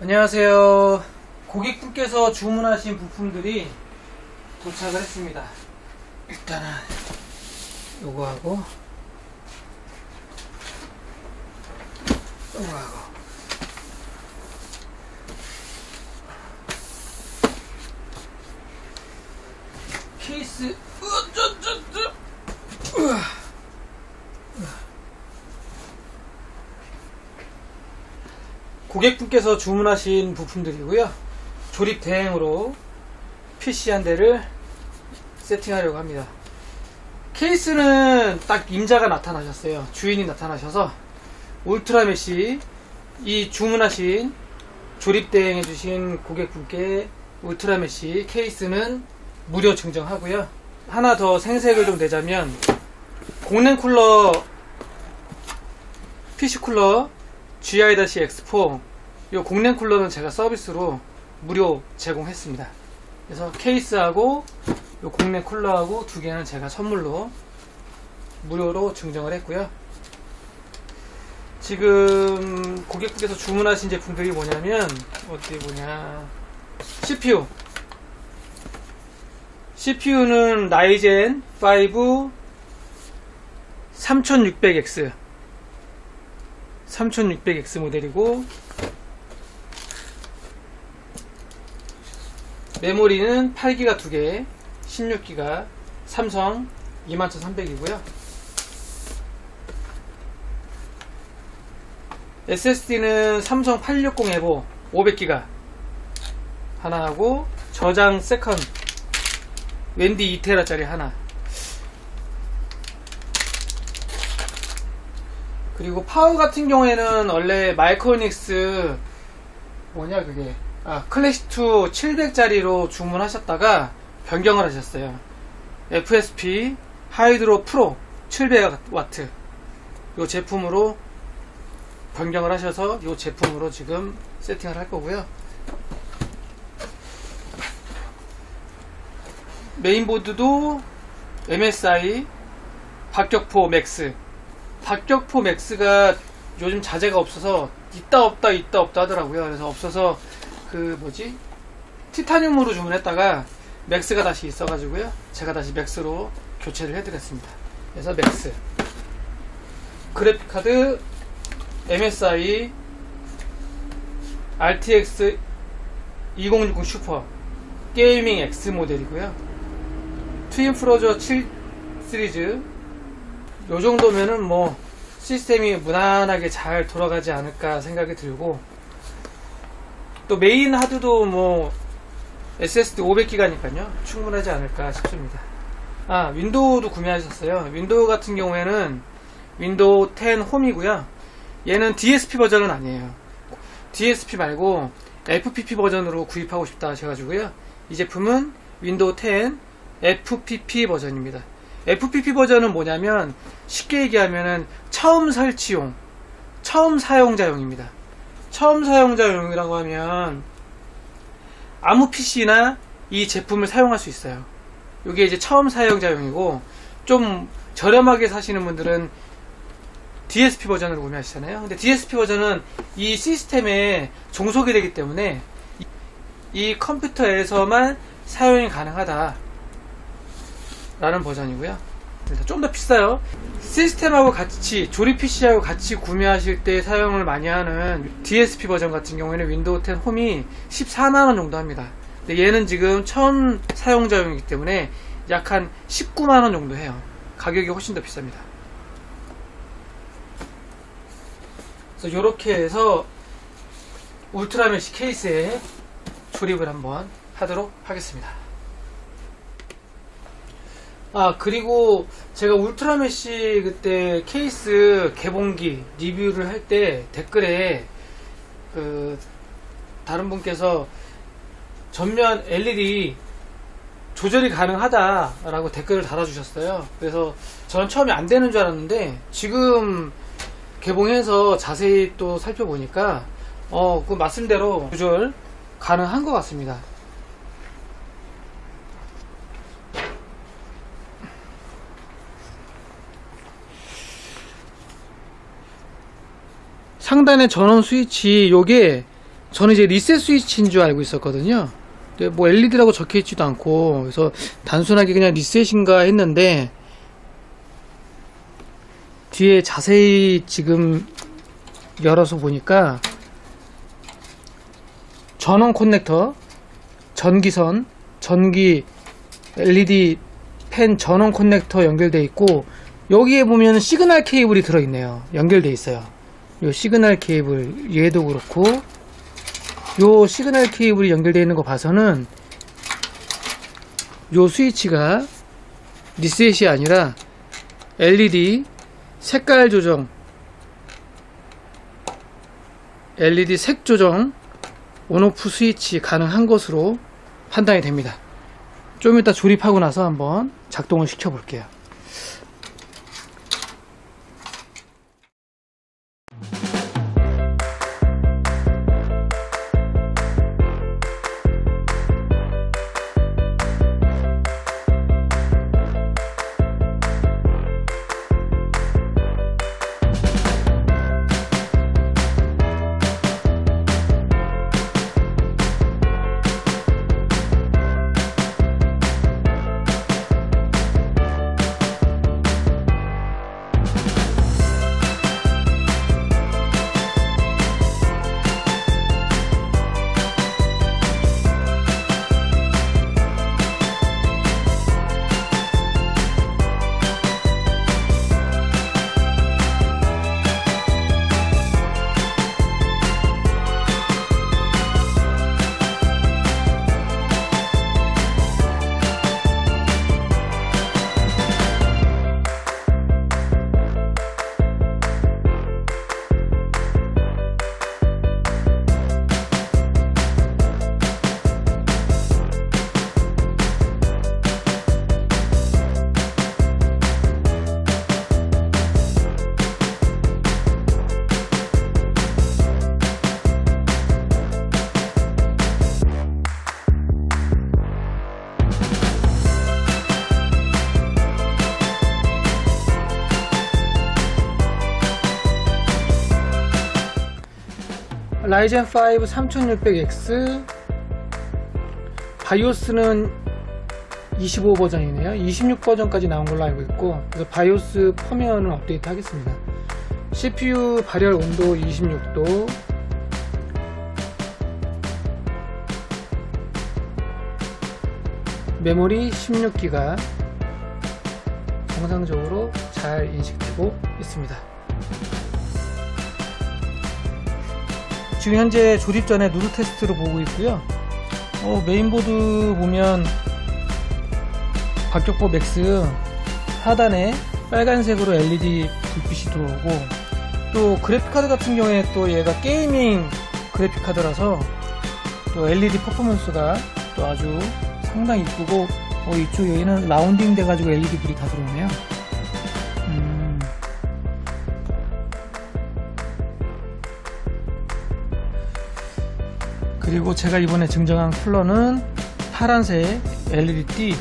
안녕하세요. 고객분께서 주문하신 부품들이 도착을 했습니다. 일단은 요거하고 요거하고 케이스 고객분께서 주문하신 부품들이고요. 조립 대행으로 PC 한 대를 세팅하려고 합니다. 케이스는 딱 임자가 나타나셨어요. 주인이 나타나셔서 울트라메시, 이 주문하신 조립 대행해 주신 고객분께 울트라메시 케이스는 무료 증정하고요. 하나 더 생색을 좀 내자면 공랭 쿨러, PC 쿨러 GI-X4 이 공랭 쿨러는 제가 서비스로 무료 제공했습니다. 그래서 케이스하고 이 공랭 쿨러하고 두 개는 제가 선물로 무료로 증정을 했고요. 지금 고객분께서 주문하신 제품들이 뭐냐면 어디 보냐, CPU는 라이젠 5 3600X 모델이고, 메모리는 8기가 2개 16기가 삼성 21300이고요 SSD는 삼성 860 에보 500기가 하나 하고, 저장 세컨 웬디 2테라 짜리 하나, 그리고 파워 같은 경우에는 원래 마이크로닉스 클래시2 700짜리로 주문하셨다가 변경을 하셨어요. FSP 하이드로 프로 700W 이 제품으로 변경을 하셔서 이 제품으로 지금 세팅을 할 거고요. 메인보드도 MSI 박격포 맥스 맥스가 요즘 자재가 없어서 있다 없다 하더라고요. 그래서 없어서 티타늄으로 주문했다가 맥스가 다시 있어가지고요, 제가 다시 맥스로 교체를 해드렸습니다. 그래서 맥스, 그래픽카드 MSI RTX 2060 슈퍼 게이밍 X 모델이고요. 트윈 프로저 7 시리즈, 요 정도면은 뭐 시스템이 무난하게 잘 돌아가지 않을까 생각이 들고, 또 메인 하드도 뭐 SSD 500기가니까요 충분하지 않을까 싶습니다. 윈도우도 구매하셨어요. 윈도우 같은 경우에는 윈도우 10 홈이고요. 얘는 DSP 버전은 아니에요. DSP 말고 FPP 버전으로 구입하고 싶다 하셔가지고요, 이 제품은 윈도우 10 FPP 버전입니다. FPP 버전은 뭐냐면 쉽게 얘기하면은 처음 설치용, 처음 사용자용입니다. 처음 사용자용이라고 하면 아무 PC나 이 제품을 사용할 수 있어요. 이게 이제 처음 사용자용이고, 좀 저렴하게 사시는 분들은 DSP 버전으로 구매하시잖아요. 근데 DSP 버전은 이 시스템에 종속이 되기 때문에 이 컴퓨터에서만 사용이 가능하다 라는 버전이고요. 좀 더 비싸요. 시스템하고 같이, 조립 PC하고 같이 구매하실 때 사용을 많이 하는 DSP 버전 같은 경우에는 윈도우 10 홈이 14만원 정도 합니다. 근데 얘는 지금 처음 사용자용이기 때문에 약 한 19만원 정도 해요. 가격이 훨씬 더 비쌉니다. 그래서 이렇게 해서 울트라메시 케이스에 조립을 한번 하도록 하겠습니다. 그리고 제가 울트라메시 그때 케이스 개봉기 리뷰를 할 때 댓글에 다른 분께서 전면 LED 조절이 가능하다라고 댓글을 달아주셨어요. 그래서 저는 처음에 안 되는 줄 알았는데 지금 개봉해서 자세히 또 살펴보니까 그 말씀대로 조절 가능한 것 같습니다. 상단의 전원 스위치, 요게 저는 이제 리셋 스위치인 줄 알고 있었거든요. 근데 뭐 LED라고 적혀 있지도 않고, 그래서 단순하게 그냥 리셋인가 했는데, 뒤에 자세히 지금 열어서 보니까 전원 커넥터, 전기선, 전기 LED 펜 전원 커넥터 연결되어 있고, 여기에 보면 시그널 케이블이 들어있네요. 연결되어 있어요. 요 시그널 케이블, 얘도 그렇고, 요 시그널 케이블이 연결되어 있는 거 봐서는 요 스위치가 리셋이 아니라 LED 색깔 조정, LED 색 조정 온오프 스위치 가능한 것으로 판단이 됩니다. 좀 이따 조립하고 나서 한번 작동을 시켜 볼게요. 라이젠 5 3600X 바이오스는 25 버전이네요. 26 버전까지 나온 걸로 알고 있고, 그래서 바이오스 펌웨어는 업데이트 하겠습니다. CPU 발열 온도 26도, 메모리 16기가 정상적으로 잘 인식되고 있습니다. 지금 현재 조립 전에 누드 테스트로 보고 있고요. 메인보드 보면 박격포 맥스 하단에 빨간색으로 LED 불빛이 들어오고, 또 그래픽카드 같은 경우에 또 얘가 게이밍 그래픽카드라서 또 LED 퍼포먼스가 또 아주 상당히 이쁘고, 이쪽 여기는 라운딩 돼가지고 LED 불이 다 들어오네요. 그리고 제가 이번에 증정한 쿨러는 파란색 LED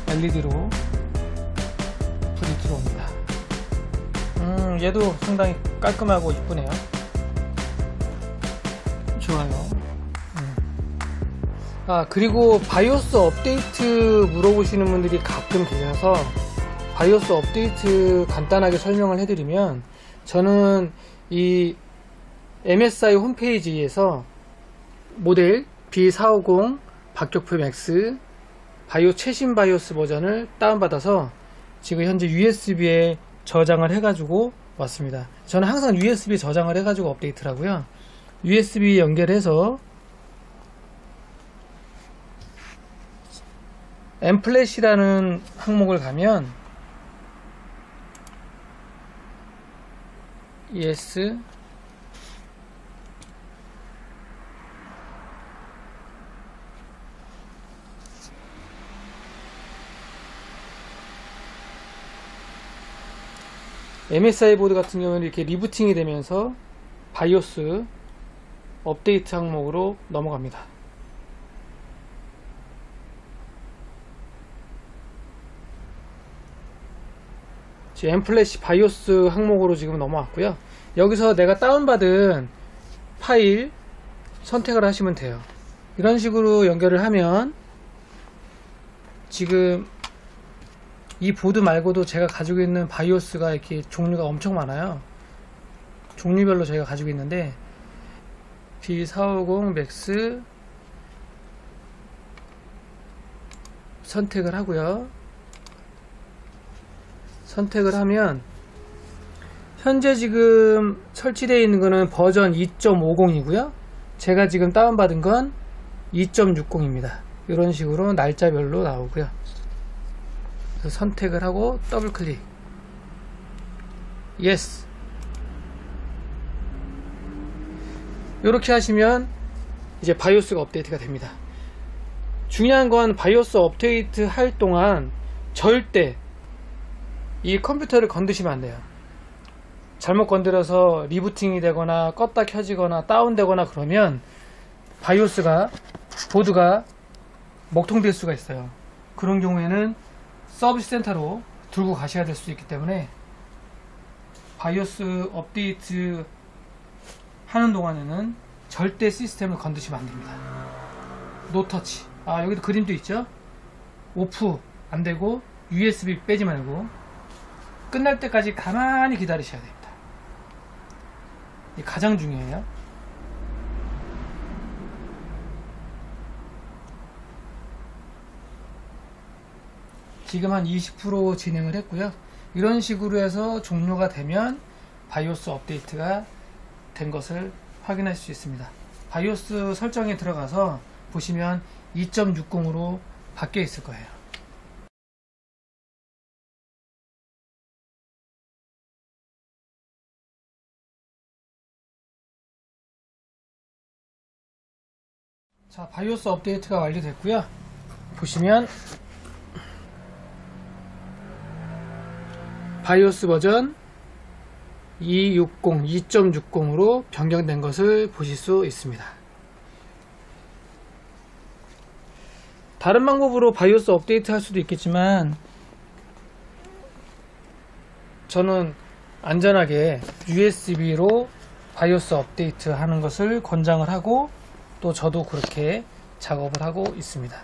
LED로 불이 들어옵니다. 얘도 상당히 깔끔하고 이쁘네요. 좋아요. 그리고 바이오스 업데이트 물어보시는 분들이 가끔 계셔서 바이오스 업데이트 간단하게 설명을 해드리면, 저는 이 MSI 홈페이지에서 모델 B450 박격포 맥스 바이오 최신 바이오스 버전을 다운받아서 지금 현재 USB에 저장을 해가지고 왔습니다. 저는 항상 USB 저장을 해가지고 업데이트를 하고요. USB 연결해서 엠플래시라는 항목을 가면 ES MSI 보드 같은 경우는 이렇게 리부팅이 되면서 바이오스 업데이트 항목으로 넘어갑니다. 지금 엠플래시 바이오스 항목으로 지금 넘어왔고요. 여기서 내가 다운받은 파일 선택을 하시면 돼요. 이런 식으로 연결을 하면 지금 이 보드 말고도 제가 가지고 있는 바이오스가 이렇게 종류가 엄청 많아요. 종류별로 저희가 가지고 있는데 B450 맥스 선택을 하고요. 선택을 하면 현재 지금 설치되어 있는 거는 버전 2.50이고요. 제가 지금 다운받은 건 2.60입니다. 이런 식으로 날짜별로 나오고요. 그래서 선택을 하고 더블 클릭. 예스. 이렇게 하시면 이제 바이오스가 업데이트가 됩니다. 중요한 건 바이오스 업데이트 할 동안 절대 이 컴퓨터를 건드시면 안 돼요. 잘못 건드려서 리부팅이 되거나 껐다 켜지거나 다운되거나 그러면 바이오스가 보드가 먹통될 수가 있어요. 그런 경우에는 서비스 센터로 들고 가셔야 될 수 있기 때문에 바이오스 업데이트 하는 동안에는 절대 시스템을 건드시면 안 됩니다. 노터치. 여기도 그림도 있죠. 오프 안되고 USB 빼지 말고 끝날 때까지 가만히 기다리셔야 됩니다. 이게 가장 중요해요. 지금 한 20% 진행을 했고요. 이런 식으로 해서 종료가 되면 바이오스 업데이트가 된 것을 확인할 수 있습니다. 바이오스 설정에 들어가서 보시면 2.60으로 바뀌어 있을 거예요. 자, 바이오스 업데이트가 완료됐고요. 보시면 바이오스 버전 2.60으로 변경된 것을 보실 수 있습니다. 다른 방법으로 바이오스 업데이트 할 수도 있겠지만 저는 안전하게 USB로 바이오스 업데이트 하는 것을 권장을 하고 또 저도 그렇게 작업을 하고 있습니다.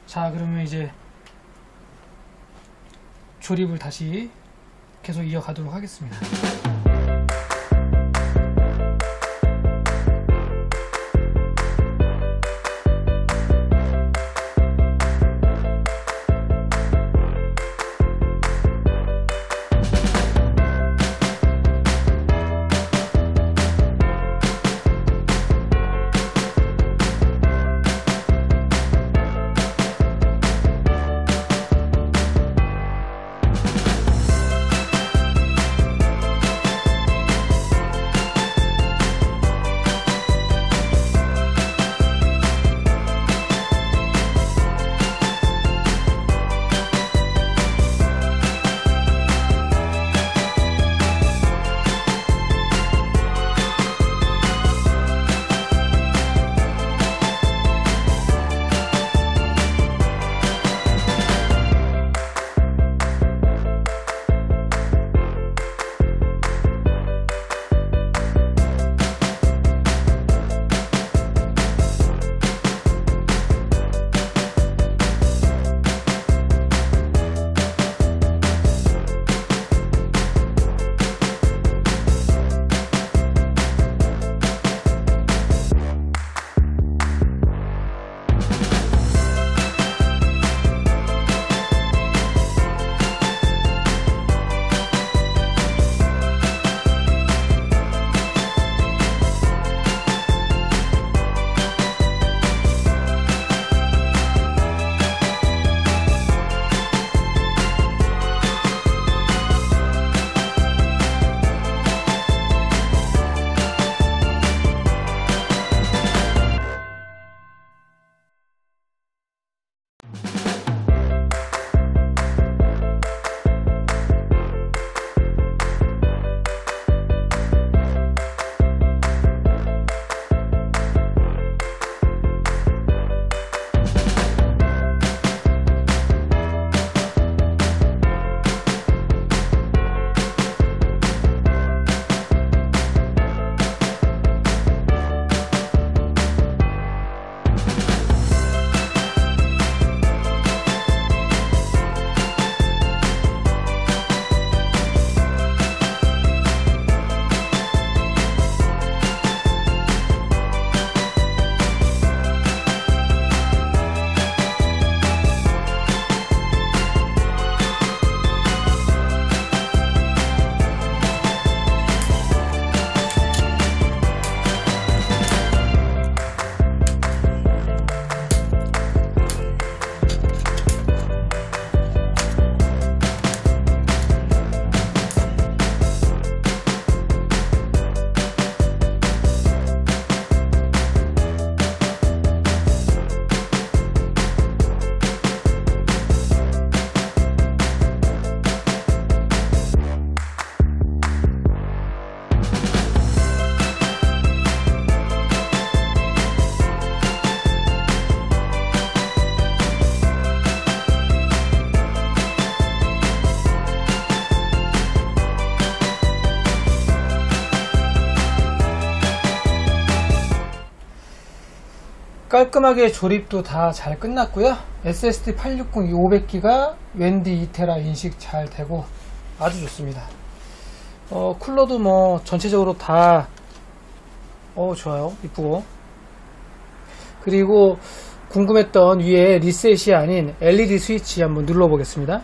자, 그러면 이제 조립을 다시 계속 이어가도록 하겠습니다. 깔끔하게 조립도 다 잘 끝났고요. SSD 860 500기가 웬디 2테라 인식 잘 되고 아주 좋습니다. 쿨러도 뭐 전체적으로 다 좋아요. 이쁘고. 그리고 궁금했던 위에 리셋이 아닌 LED 스위치 한번 눌러 보겠습니다.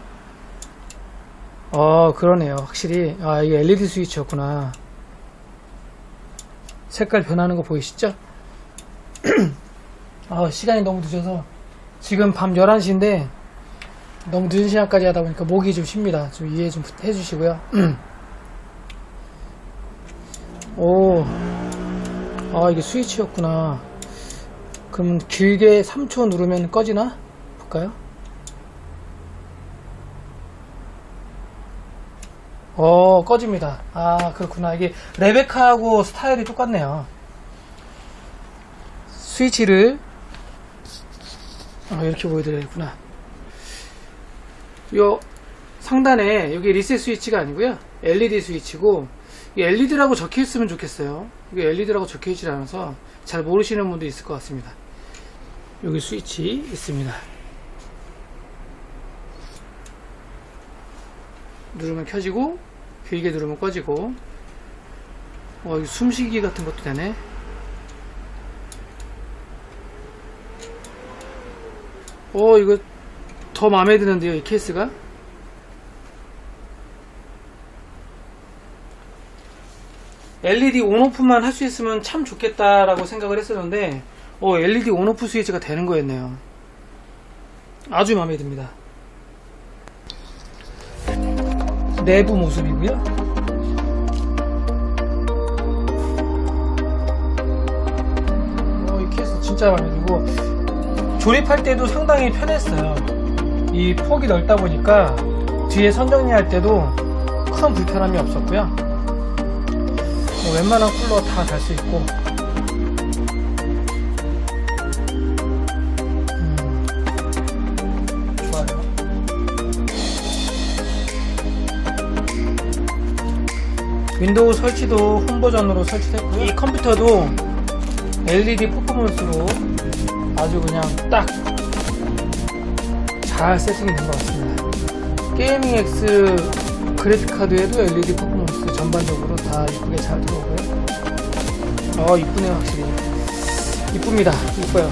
그러네요. 확실히 이게 LED 스위치였구나. 색깔 변하는 거 보이시죠? 시간이 너무 늦어서 지금 밤 11시인데 너무 늦은 시간까지 하다 보니까 목이 좀 쉽니다. 좀 이해 좀 해주시고요. 이게 스위치였구나. 그럼 길게 3초 누르면 꺼지나? 볼까요? 꺼집니다. 그렇구나. 이게 레베카하고 스타일이 똑같네요. 스위치를 이렇게 보여드려야겠구나. 요 상단에 여기 리셋 스위치가 아니고요, LED 스위치고, LED라고 적혀있으면 좋겠어요. 이게 LED라고 적혀있지 않아서 잘 모르시는 분도 있을 것 같습니다. 여기 스위치 있습니다. 누르면 켜지고, 길게 누르면 꺼지고. 이거 숨쉬기 같은 것도 되네. 이거 더 마음에 드는데요, 이 케이스가. LED 온오프만 할 수 있으면 참 좋겠다라고 생각을 했었는데, LED 온오프 스위치가 되는 거였네요. 아주 마음에 듭니다. 내부 모습이고요. 이 케이스 진짜 마음에 들고, 조립할 때도 상당히 편했어요. 이 폭이 넓다 보니까 뒤에 선 정리할 때도 큰 불편함이 없었고요. 웬만한 쿨러 다 달 수 있고, 좋아요. 윈도우 설치도 홈 버전으로 설치됐고요. 이 컴퓨터도 LED 퍼포먼스로 아주 그냥 딱 잘 세팅이 된 것 같습니다. 게이밍 X 그래픽카드에도 LED 퍼포먼스 전반적으로 다 이쁘게 잘 들어오고요. 이쁘네요. 확실히 이쁩니다. 이뻐요.